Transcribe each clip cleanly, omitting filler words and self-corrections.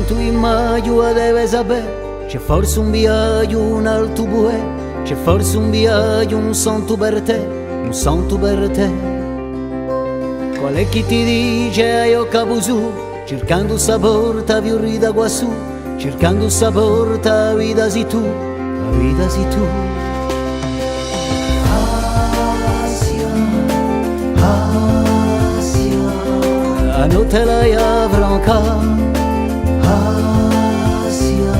tu immagini deve sapere, c'è forse un viaggio, un alto buè, c'è forse un viaggio, un santo per te, un santo per te. Qual è chi ti dice io capo su, cercando sapore ta fiorita qua su, cercando sapore ta vita sei tu, la vita sei tu. Asia, Asia, la notte la franca, Asia,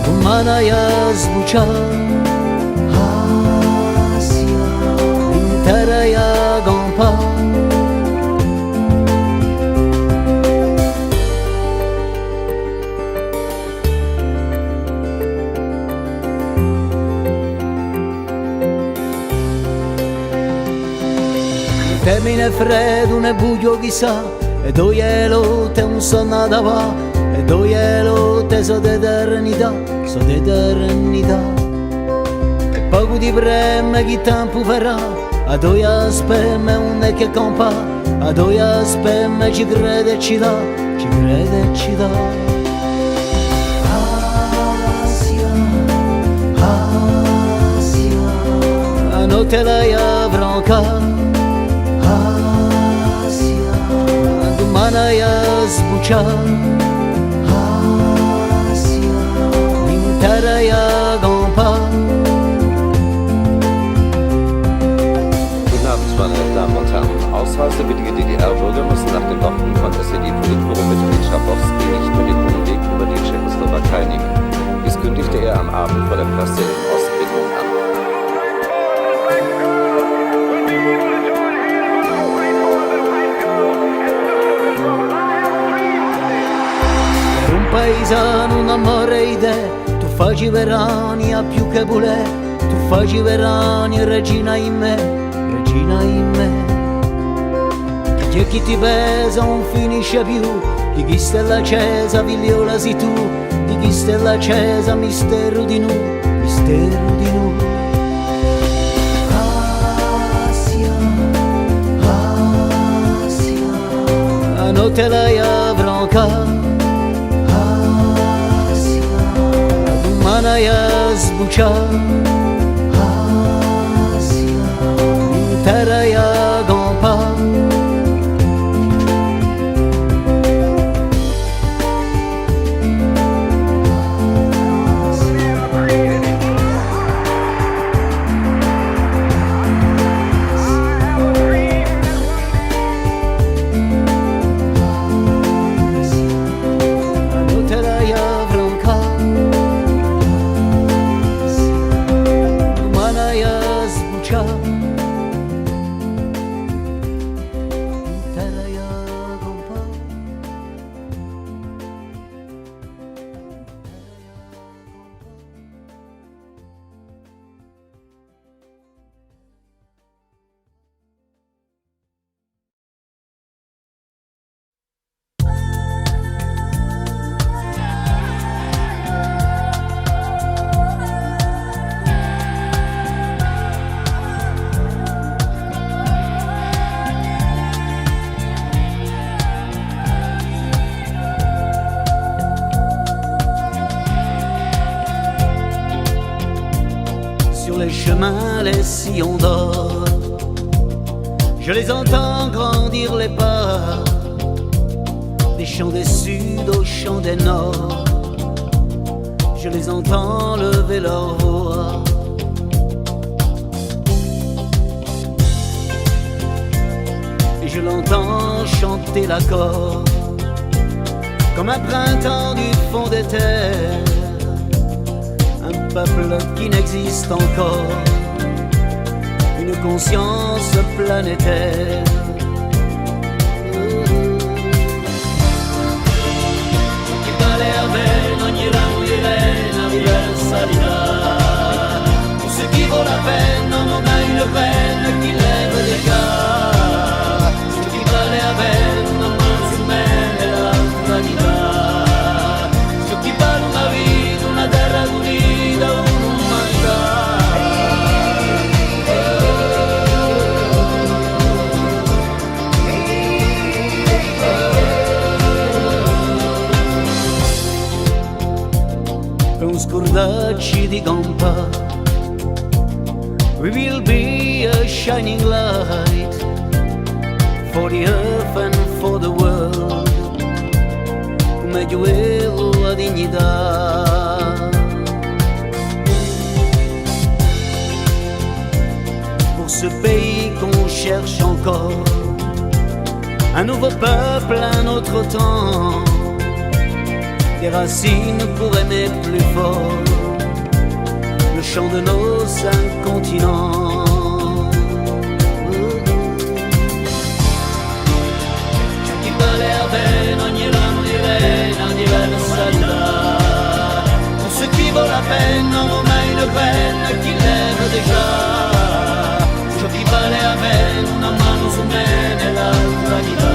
domani a sbucciare, Asia, intera a gampa. Termine freddo, ne buio chissà, e doielo te un sonno da va, e doielo te so d'eternità, so d'eternità. E poco di preme chi tempo farà, a doia spemme un è che compa, a doia spemme ci crede e ci dà, ci crede e ci dà. Asia, Asia, la notte lei avrà domani a sbucciare, Asia, l'intera a gampa. Guten Abend, meine Damen und Herren. Ausreisewillige DDR-Bürger müssen nach den Worten von SED-Politbüro-Mitglied Schabowski nicht mehr den hohen Weg über die Tschechoslowakei nehmen. Dies kündigte er am Abend vor der Presse in Ostberlin an. Paesano, un amore idee, tu faci verania più che volè, tu faci verania regina in me, regina in me. Che chi ti pesa non finisce più, di chi stella accesa figliola sei tu, di chi stella accesa mistero di nu, mistero di nu. Asia, Asia, la notte lei avrà domani a sbucciare, Asia, intera a gampa. Les chemins, les sillons d'or, je les entends grandir les pas, des champs des sud aux champs des nord, je les entends lever leur voix. Et je l'entends chanter l'accord, comme un printemps du fond des terres, un peuple qui n'existe encore, une conscience planétaire. Chi vale a me ogni ramo di rena universalità, ce qui vaut la peine non a une peine qui lève des cas, ce qui vale a me non si mette l'altra vita, ce qui vale una vita, una terra unita, un'umanità. bracci di gomma. We will be a shining light for the earth and for the world. Come Gioelo la dignità. Pour ce pays qu'on cherche encore, un nouveau peuple, un autre temps, des racines pour aimer plus fort le chant de nos 5 continents. C'è chi balea bene ogni ramo di rena, diversa l'età. Pour ceux qui vaut la peine, non mai le peine, qui lève déjà. C'è chi balea bene, una mano su me nell'altra guida.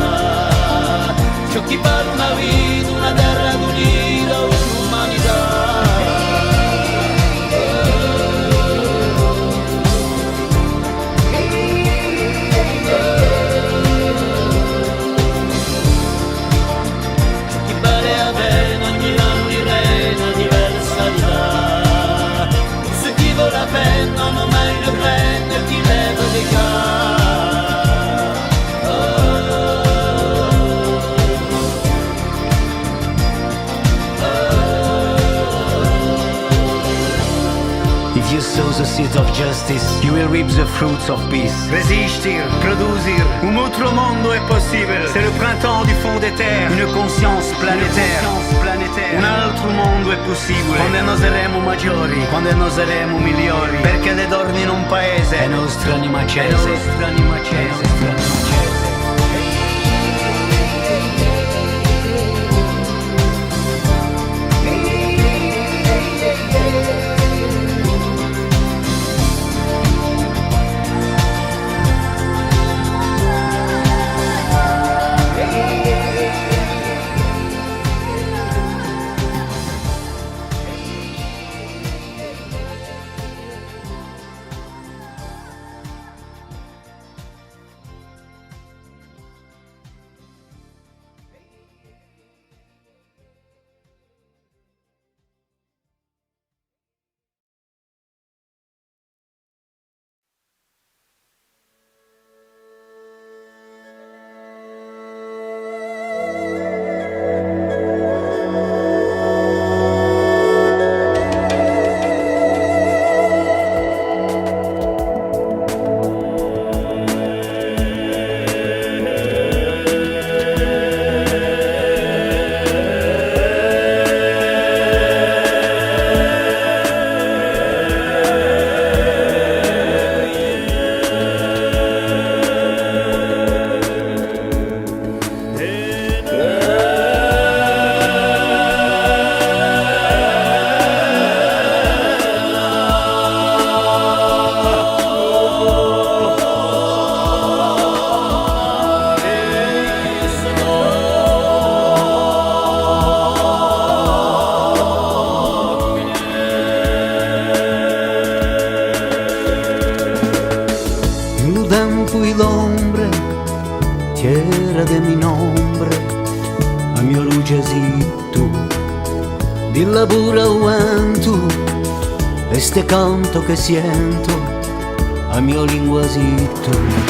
C'è chi parla una vita, una terra d'unita, un'umanità. Non ho mai le prende, ti leva dei If you sow the seeds of justice, you will reap the fruits of peace. Resistir, produire, un autre monde est possible. C'est le printemps du fond des terres, une conscience planétaire. Un altro mondo è possibile. Quando noi saremo maggiori, quando noi saremo migliori. Perché le dormi in un paese è nostra anima accesa. È nostra anima accesa. l'ombre, tierra de mi nombre, a mio lugesito, di labura uento, este canto che siento, a mio linguasito.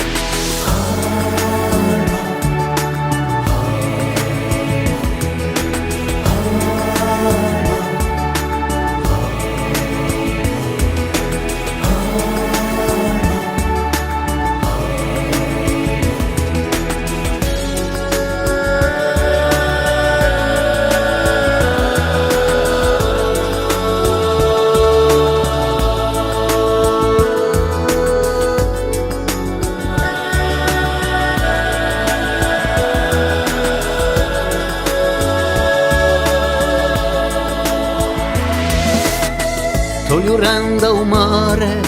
Togliuranda o mare,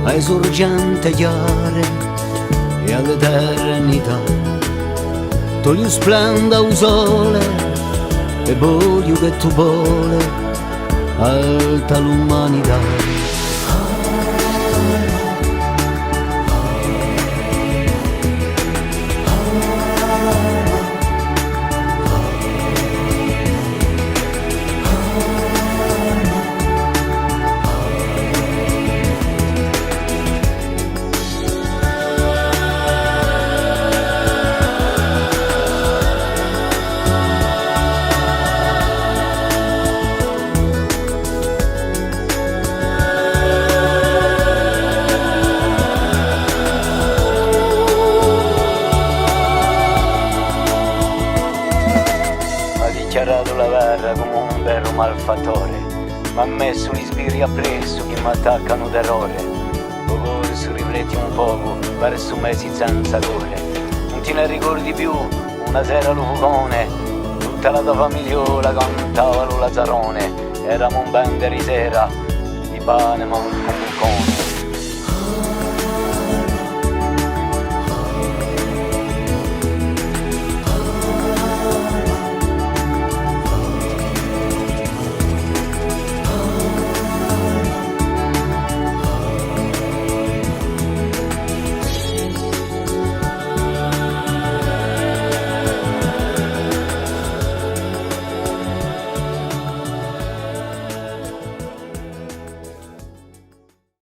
a esorgiante chiare e all'eternità. Togliu splenda o sole e voglio che tu vole alta l'umanità. malfattore, m'ha messo gli sbirri appresso che m'attaccano d'errore. Forse rifletti un poco, verso mesi senza gore. Non te ne ricordi più, una sera lo fugone, tutta la tua famigliola cantava lo Lazzarone. Eravamo un band di sera, di pane ma un bucone.